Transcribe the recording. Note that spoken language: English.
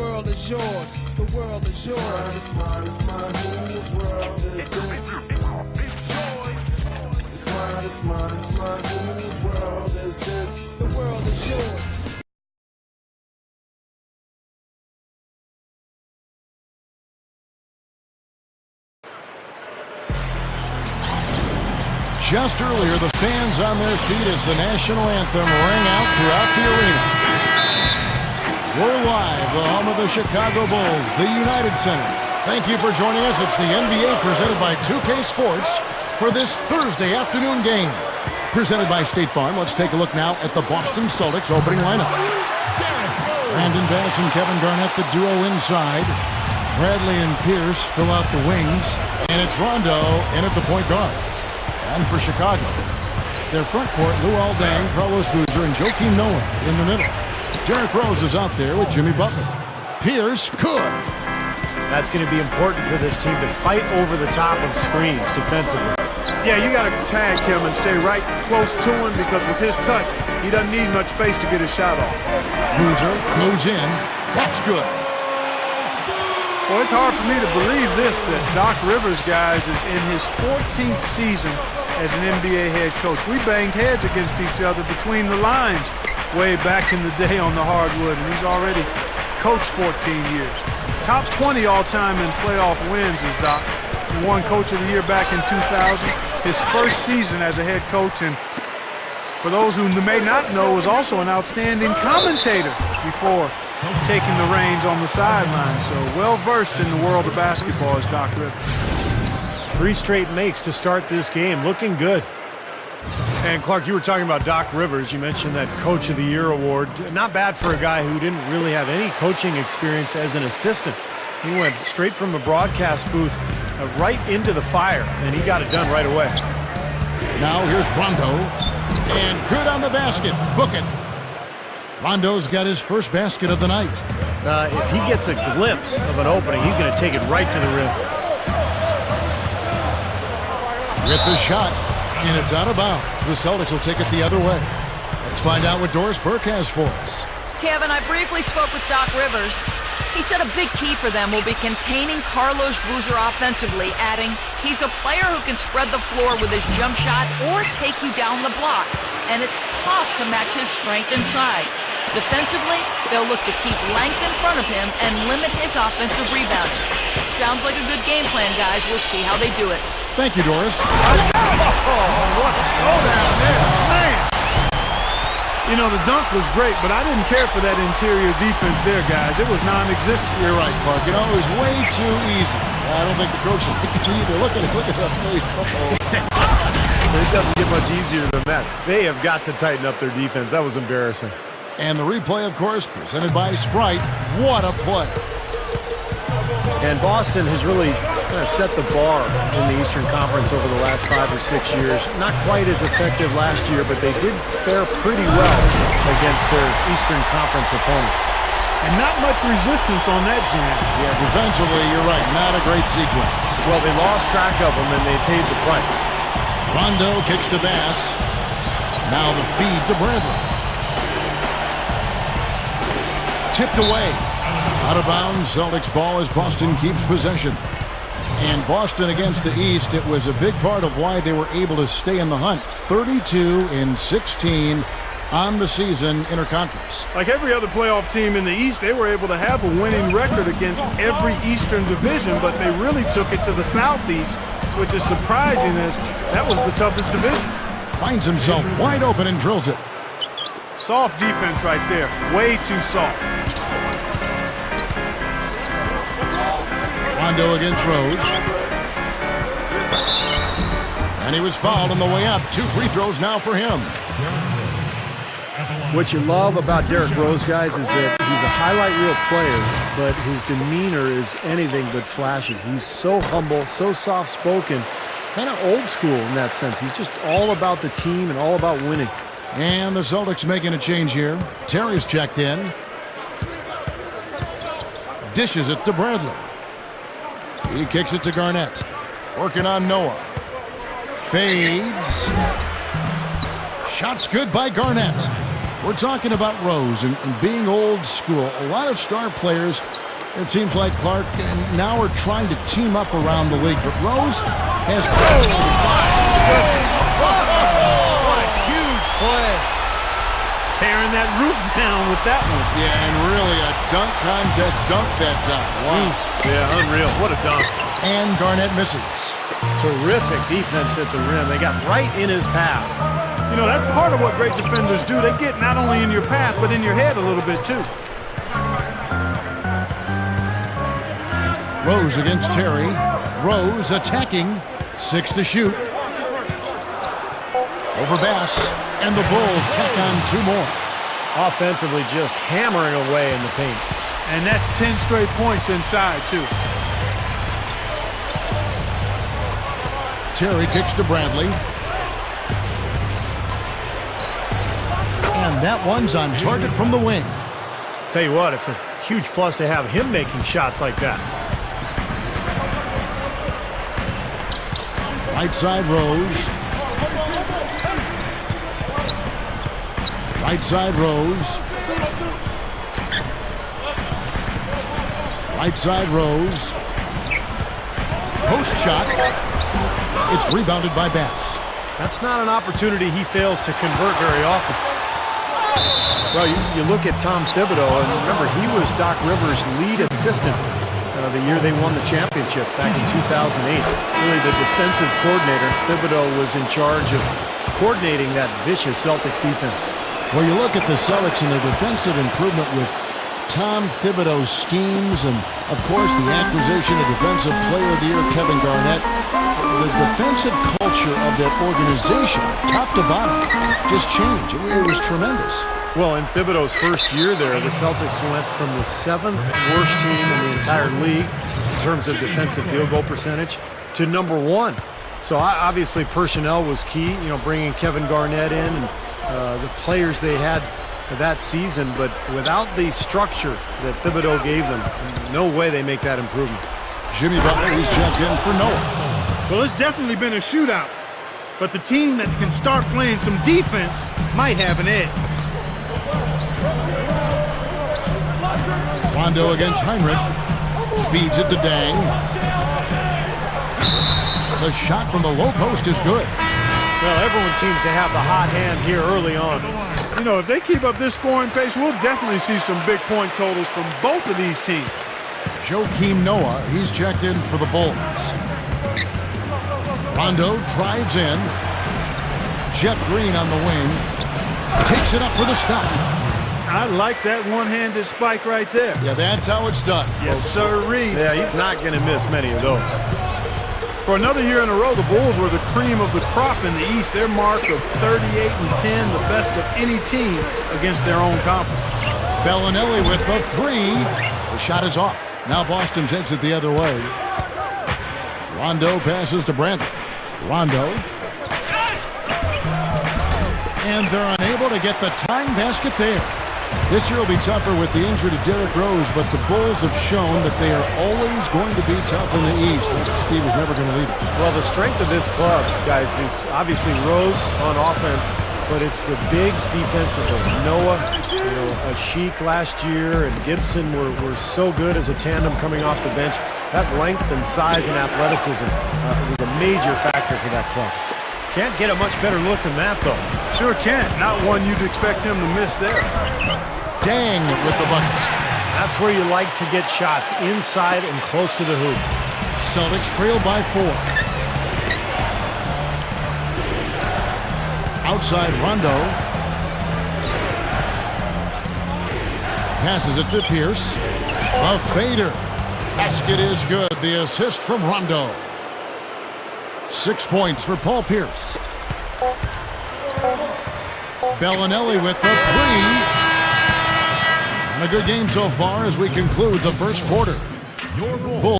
world is yours. The world is yours. It's mine, it's mine. Whose world is this? It's mine, it's mine, it's mine. Whose world is this? The world is yours. Just earlier, the fans on their feet as the national anthem rang out throughout the arena. We're live, the home of the Chicago Bulls, the United Center. Thank you for joining us. It's the NBA presented by 2K Sports for this Thursday afternoon game. Presented by State Farm. Let's take a look now at the Boston Celtics opening lineup. Brandon Bass and Kevin Garnett, the duo inside. Bradley and Pierce fill out the wings. And it's Rondo in at the point guard. And for Chicago, their front court, Lou Aldang, Carlos Boozer, and Joakim Noah in the middle. Derrick Rose is out there with Jimmy Butler. Pierce good. That's going to be important for this team to fight over the top of screens defensively. Yeah, you got to tag him and stay right close to him because with his touch, he doesn't need much space to get his shot off. Boozer goes in. That's good. Well, it's hard for me to believe this, that Doc Rivers, guys, is in his 14th season as an NBA head coach. We banged heads against each other between the lines way back in the day on the hardwood, and he's already coached 14 years. Top 20 all-time in playoff wins is Doc. He won Coach of the Year back in 2000, his first season as a head coach, and for those who may not know, was also an outstanding commentator before taking the reins on the sideline. So well-versed in the world of basketball is Doc Rivers. 3 straight makes to start this game. Looking good. And, Clark, you were talking about Doc Rivers. You mentioned that Coach of the Year award. Not bad for a guy who didn't really have any coaching experience as an assistant. He went straight from the broadcast booth right into the fire, and he got it done right away. Now here's Rondo. And good on the basket. Book it. Rondo's got his first basket of the night. If he gets a glimpse of an opening, he's going to take it right to the rim. With the shot, and it's out of bounds. The Celtics will take it the other way. Let's find out what Doris Burke has for us. Kevin, I briefly spoke with Doc Rivers. He said a big key for them will be containing Carlos Boozer offensively, adding, he's a player who can spread the floor with his jump shot or take you down the block, and it's tough to match his strength inside. Defensively, they'll look to keep length in front of him and limit his offensive rebounding. Sounds like a good game plan, guys. We'll see how they do it. Thank you, Doris. Oh, what a throw down there, man. You know, the dunk was great, but I didn't care for that interior defense there, guys. It was non-existent. You're right, Clark. You know, it was way too easy. I don't think the coach liked it either. Look at that face. It doesn't get much easier than that. They have got to tighten up their defense. That was embarrassing. And the replay, of course, presented by Sprite. What a play. And Boston has really kind of set the bar in the Eastern Conference over the last 5 or 6 years. Not quite as effective last year, but they did fare pretty well against their Eastern Conference opponents. And not much resistance on that jam. Yeah, defensively, you're right. Not a great sequence. Well, they lost track of them, and they paid the price. Rondo kicks to Bass. Now the feed to Bradley. Tipped away. Out of bounds, Celtics ball as Boston keeps possession. And Boston against the East, it was a big part of why they were able to stay in the hunt. 32-16 on the season interconference. Like every other playoff team in the East, they were able to have a winning record against every Eastern division, but they really took it to the Southeast, which is surprising as that was the toughest division. Finds himself wide open and drills it. Soft defense right there. Way too soft. Rondo against Rose. And he was fouled on the way up. 2 free throws now for him. What you love about Derrick Rose, guys, is that he's a highlight reel player, but his demeanor is anything but flashy. He's so humble, so soft-spoken, kind of old school in that sense. He's just all about the team and all about winning. And the Celtics making a change here. Terry's checked in. Dishes it to Bradley. He kicks it to Garnett. Working on Noah. Fades. Shots good by Garnett. We're talking about Rose and being old school. A lot of star players, it seems like, Clark, and now are trying to team up around the league. But Rose has... What a huge play. Tearing that roof down with that one. Yeah, and really a dunk contest dunk that time. Wow. Yeah, unreal. What a dunk. And Garnett misses. Terrific defense at the rim. They got right in his path. You know, that's part of what great defenders do. They get not only in your path, but in your head a little bit, too. Rose against Terry. Rose attacking. 6 to shoot. Over Bass. And the Bulls tack on 2 more. Offensively, just hammering away in the paint. And that's 10 straight points inside, too. Terry kicks to Bradley. And that one's on target from the wing. Tell you what, it's a huge plus to have him making shots like that. Right side Rose. Right side Rose. Right side Rose. Post shot. It's rebounded by Bass. That's not an opportunity he fails to convert very often. Well, you look at Tom Thibodeau, and remember, he was Doc Rivers' lead assistant the year they won the championship back in 2008. Really the defensive coordinator. Thibodeau was in charge of coordinating that vicious Celtics defense. Well, you look at the Celtics and their defensive improvement with Tom Thibodeau's schemes and, of course, the acquisition of Defensive Player of the Year Kevin Garnett. The defensive culture of that organization, top to bottom, just changed. It was tremendous. Well, in Thibodeau's first year there, the Celtics went from the 7th worst team in the entire league in terms of defensive field goal percentage to number 1. So obviously personnel was key, bringing Kevin Garnett in and the players they had that season. But without the structure that Thibodeau gave them, no way they make that improvement. Jimmy Butler, he's checked in for Noah. Well, it's definitely been a shootout. But the team that can start playing some defense might have an edge. Rondo against Heinrich. Feeds it to Dang. The shot from the low post is good. Well, everyone seems to have the hot hand here early on. If they keep up this scoring pace, we'll definitely see some big point totals from both of these teams. Joakim Noah, he's checked in for the Bulls. Rondo drives in. Jeff Green on the wing. Takes it up with a stop. I like that one-handed spike right there. Yeah, that's how it's done. Yes, sirree. Yeah, he's not going to miss many of those. For another year in a row, the Bulls were the cream of the crop in the East. Their mark of 38-10, the best of any team against their own conference. Bellinelli with the 3. The shot is off. Now Boston takes it the other way. Rondo passes to Bradley. Rondo. And they're unable to get the tying basket there. This year will be tougher with the injury to Derrick Rose, but the Bulls have shown that they are always going to be tough in the East. Steve is never going to leave it. Well, the strength of this club, guys, is obviously Rose on offense, but it's the bigs defensively. Noah, Ashiq last year and Gibson were so good as a tandem coming off the bench. That length and size and athleticism was a major factor for that club. Can't get a much better look than that, though. Sure can't. Not one you'd expect him to miss there. Dang with the bucket. That's where you like to get shots, inside and close to the hoop. Celtics trail by 4. Outside Rondo. Passes it to Pierce. A fader. Basket is good. The assist from Rondo. 6 points for Paul Pierce. Bellinelli with the 3. And a good game so far as we conclude the first quarter. Bulls